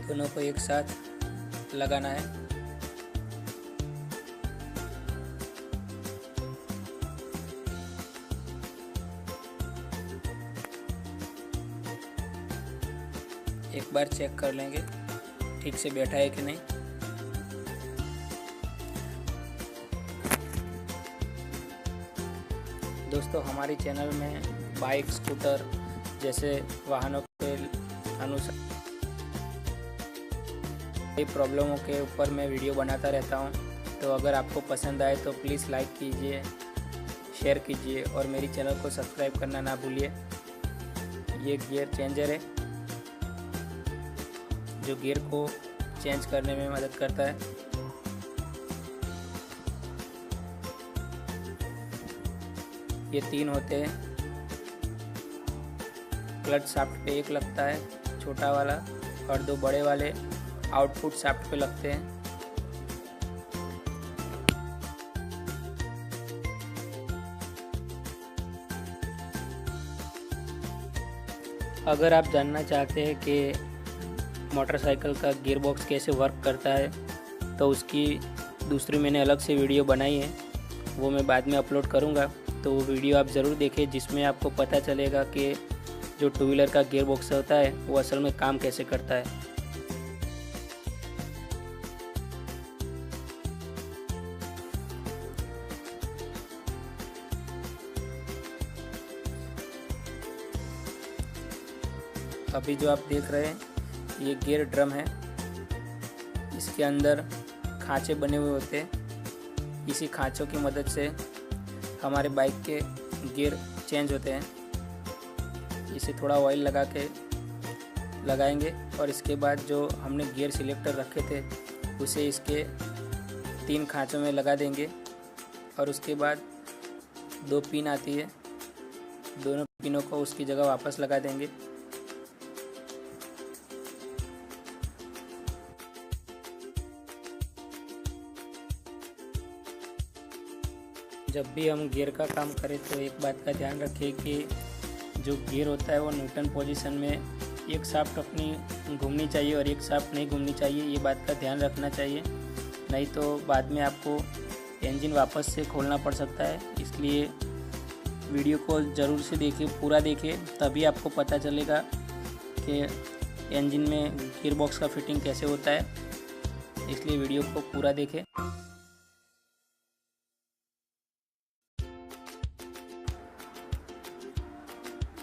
दोनों को एक साथ लगाना है। एक बार चेक कर लेंगे ठीक से बैठा है कि नहीं। दोस्तों, हमारे चैनल में बाइक, स्कूटर जैसे वाहनों के अनुसार कई प्रॉब्लमों के ऊपर मैं वीडियो बनाता रहता हूं। तो अगर आपको पसंद आए तो प्लीज़ लाइक कीजिए, शेयर कीजिए और मेरी चैनल को सब्सक्राइब करना ना भूलिए। ये गियर चेंजर है जो गियर को चेंज करने में मदद करता है। ये 3 होते हैं। क्लच शाफ्ट पे एक लगता है छोटा वाला और 2 बड़े वाले आउटपुट शाफ्ट पे लगते हैं। अगर आप जानना चाहते हैं कि मोटरसाइकिल का गियर बॉक्स कैसे वर्क करता है तो उसकी दूसरी मैंने अलग से वीडियो बनाई है, वो मैं बाद में अपलोड करूँगा। तो वो वीडियो आप ज़रूर देखें, जिसमें आपको पता चलेगा कि जो टू व्हीलर का गियर बॉक्स होता है वो असल में काम कैसे करता है। अभी जो आप देख रहे हैं ये गियर ड्रम है। इसके अंदर खांचे बने हुए होते हैं। इसी खांचों की मदद से हमारे बाइक के गियर चेंज होते हैं। इसे थोड़ा ऑयल लगा के लगाएंगे और इसके बाद जो हमने गियर सिलेक्टर रखे थे उसे इसके 3 खांचों में लगा देंगे और उसके बाद 2 पिन आती है, दोनों पिनों को उसकी जगह वापस लगा देंगे। जब भी हम गियर का काम करें तो एक बात का ध्यान रखें कि जो गियर होता है वो न्यूट्रल पोजीशन में एक शाफ्ट अपनी घूमनी चाहिए और एक शाफ्ट नहीं घूमनी चाहिए। ये बात का ध्यान रखना चाहिए, नहीं तो बाद में आपको इंजन वापस से खोलना पड़ सकता है। इसलिए वीडियो को ज़रूर से देखिए, पूरा देखिए, तभी आपको पता चलेगा कि इंजन में गियर बॉक्स का फिटिंग कैसे होता है। इसलिए वीडियो को पूरा देखें।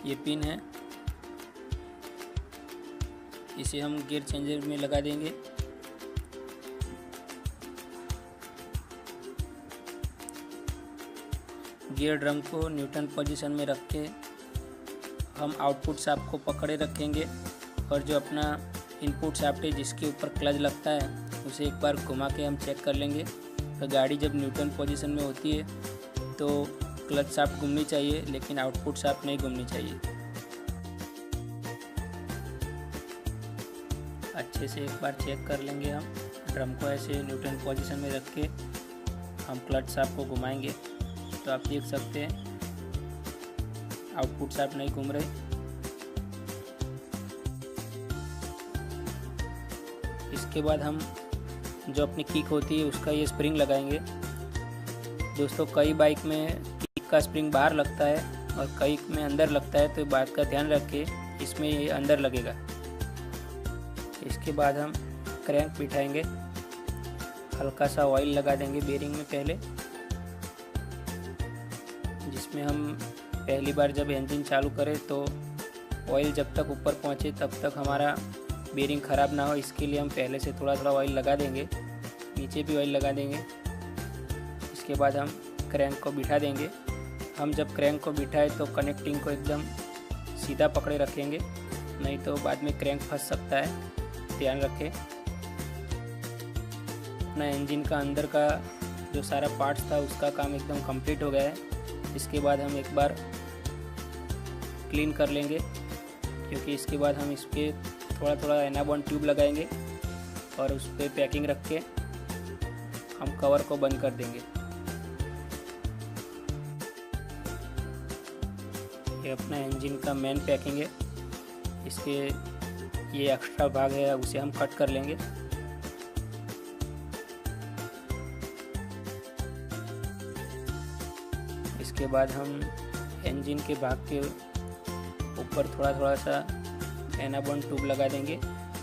ये पिन है, इसे हम गियर चेंजर में लगा देंगे। गियर ड्रम को न्यूट्रल पोजीशन में रख के हम आउटपुट शाफ्ट को पकड़े रखेंगे और जो अपना इनपुट शाफ्ट है जिसके ऊपर क्लच लगता है उसे एक बार घुमा के हम चेक कर लेंगे। तो गाड़ी जब न्यूट्रल पोजीशन में होती है तो क्लच शाफ्ट घूमनी चाहिए लेकिन आउटपुट शाफ्ट नहीं घूमनी चाहिए। अच्छे से एक बार चेक कर लेंगे। हम ड्रम को ऐसे न्यूट्रल पोजीशन में रख के हम क्लच शाफ्ट को घुमाएंगे तो आप देख सकते हैं आउटपुट शाफ्ट नहीं घूम रहे। इसके बाद हम जो अपनी किक होती है उसका ये स्प्रिंग लगाएंगे। दोस्तों, कई बाइक में किक का स्प्रिंग बाहर लगता है और कई में अंदर लगता है, तो बात का ध्यान रखें, इसमें ये अंदर लगेगा। इसके बाद हम क्रैंक बिठाएंगे, हल्का सा ऑयल लगा देंगे बेरिंग में पहले, जिसमें हम पहली बार जब इंजन चालू करें तो ऑयल जब तक ऊपर पहुंचे तब तक हमारा बेरिंग ख़राब ना हो। इसके लिए हम पहले से थोड़ा थोड़ा ऑयल लगा देंगे, नीचे भी ऑयल लगा देंगे। इसके बाद हम क्रैंक को बिठा देंगे। हम जब क्रैंक को बिठाए तो कनेक्टिंग को एकदम सीधा पकड़े रखेंगे, नहीं तो बाद में क्रैंक फंस सकता है, ध्यान रखें। अपना इंजन का अंदर का जो सारा पार्ट्स था उसका काम एकदम कंप्लीट हो गया है। इसके बाद हम एक बार क्लीन कर लेंगे, क्योंकि इसके बाद हम इस पर थोड़ा थोड़ा एनाबॉन्ड ट्यूब लगाएंगे और उस पर पैकिंग रख के हम कवर को बंद कर देंगे। ये अपना इंजन का मेन पैकिंग है। इसके ये एक्स्ट्रा भाग है उसे हम कट कर लेंगे। इसके बाद हम इंजन के भाग के ऊपर थोड़ा थोड़ा सा एनाबॉन्ड ट्यूब लगा देंगे,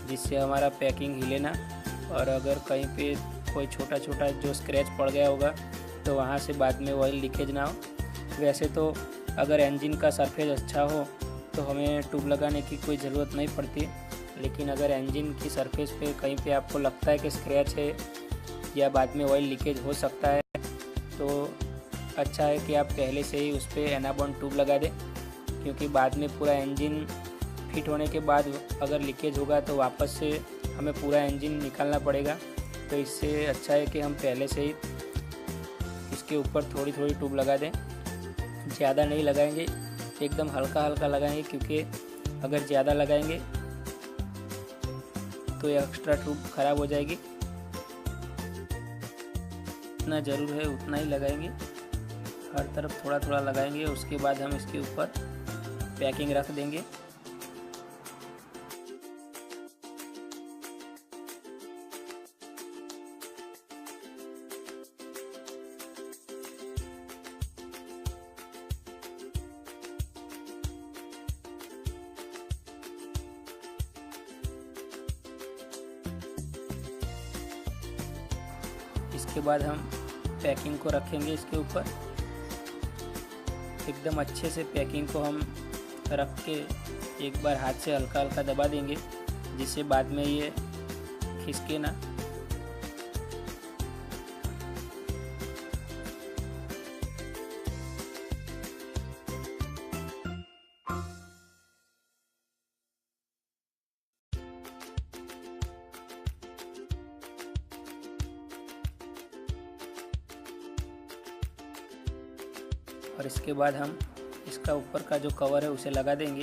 जिससे हमारा पैकिंग हिले ना, और अगर कहीं पे कोई छोटा छोटा जो स्क्रैच पड़ गया होगा तो वहाँ से बाद में ऑयल लीकेज ना हो। वैसे तो अगर इंजन का सरफेस अच्छा हो तो हमें ट्यूब लगाने की कोई ज़रूरत नहीं पड़ती, लेकिन अगर इंजन की सरफेस पे कहीं पे आपको लगता है कि स्क्रैच है या बाद में ऑयल लीकेज हो सकता है, तो अच्छा है कि आप पहले से ही उस पर एनाबॉन्ड ट्यूब लगा दें, क्योंकि बाद में पूरा इंजन फिट होने के बाद अगर लीकेज होगा तो वापस से हमें पूरा इंजन निकालना पड़ेगा। तो इससे अच्छा है कि हम पहले से ही इसके ऊपर थोड़ी थोड़ी ट्यूब लगा दें। ज़्यादा नहीं लगाएंगे, एकदम हल्का हल्का लगाएंगे, क्योंकि अगर ज़्यादा लगाएंगे तो एक्स्ट्रा ट्यूब ख़राब हो जाएगी। जितना ज़रूर है उतना ही लगाएंगे, हर तरफ थोड़ा थोड़ा लगाएंगे। उसके बाद हम इसके ऊपर पैकिंग रख देंगे। इसके बाद हम पैकिंग को रखेंगे इसके ऊपर। एकदम अच्छे से पैकिंग को हम रख के एक बार हाथ से हल्का हल्का दबा देंगे, जिससे बाद में ये खिसके ना। और इसके बाद हम इसका ऊपर का जो कवर है उसे लगा देंगे।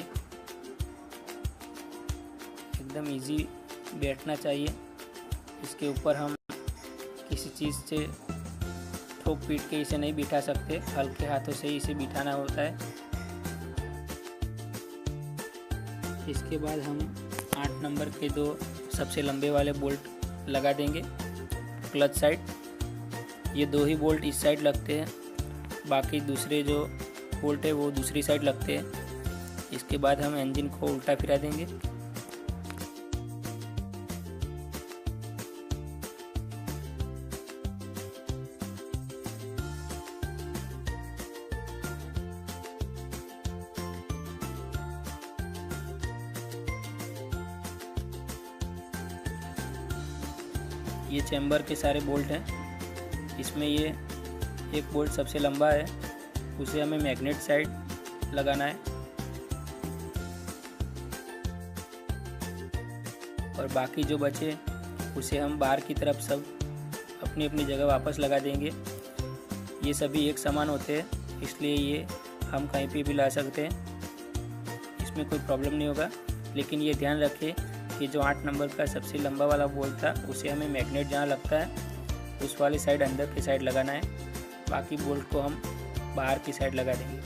एकदम इजी बैठना चाहिए। इसके ऊपर हम किसी चीज़ से ठोक पीट के इसे नहीं बिठा सकते, हल्के हाथों से ही इसे बिठाना होता है। इसके बाद हम 8 नंबर के दो सबसे लंबे वाले बोल्ट लगा देंगे क्लच साइड। ये दो ही बोल्ट इस साइड लगते हैं, बाकी दूसरे जो बोल्ट है वो दूसरी साइड लगते हैं। इसके बाद हम इंजन को उल्टा फिरा देंगे। ये चैम्बर के सारे बोल्ट हैं। इसमें ये एक बोल्ट सबसे लंबा है, उसे हमें मैग्नेट साइड लगाना है, और बाकी जो बचे उसे हम बाहर की तरफ सब अपनी अपनी जगह वापस लगा देंगे। ये सभी एक समान होते हैं, इसलिए ये हम कहीं पे भी ला सकते हैं, इसमें कोई प्रॉब्लम नहीं होगा। लेकिन ये ध्यान रखें कि जो 8 नंबर का सबसे लंबा वाला बोल्ट था उसे हमें मैग्नेट जहाँ लगता है उस वाली साइड अंदर की साइड लगाना है, बाकी बोल्ट को हम बाहर की साइड लगा देंगे।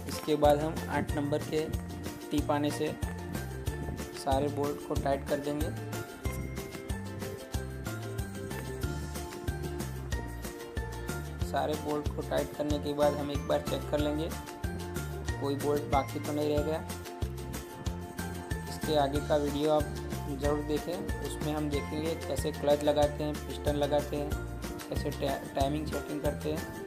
इसके बाद हम 8 नंबर के टिप आने से सारे बोल्ट को टाइट कर देंगे। सारे बोल्ट को टाइट करने के बाद हम एक बार चेक कर लेंगे कोई बोल्ट बाकी तो नहीं रह गया। इसके आगे का वीडियो आप ज़रूर देखें, उसमें हम देखेंगे कैसे क्लच लगाते हैं, पिस्टन लगाते हैं, कैसे टाइमिंग सेटिंग करते हैं।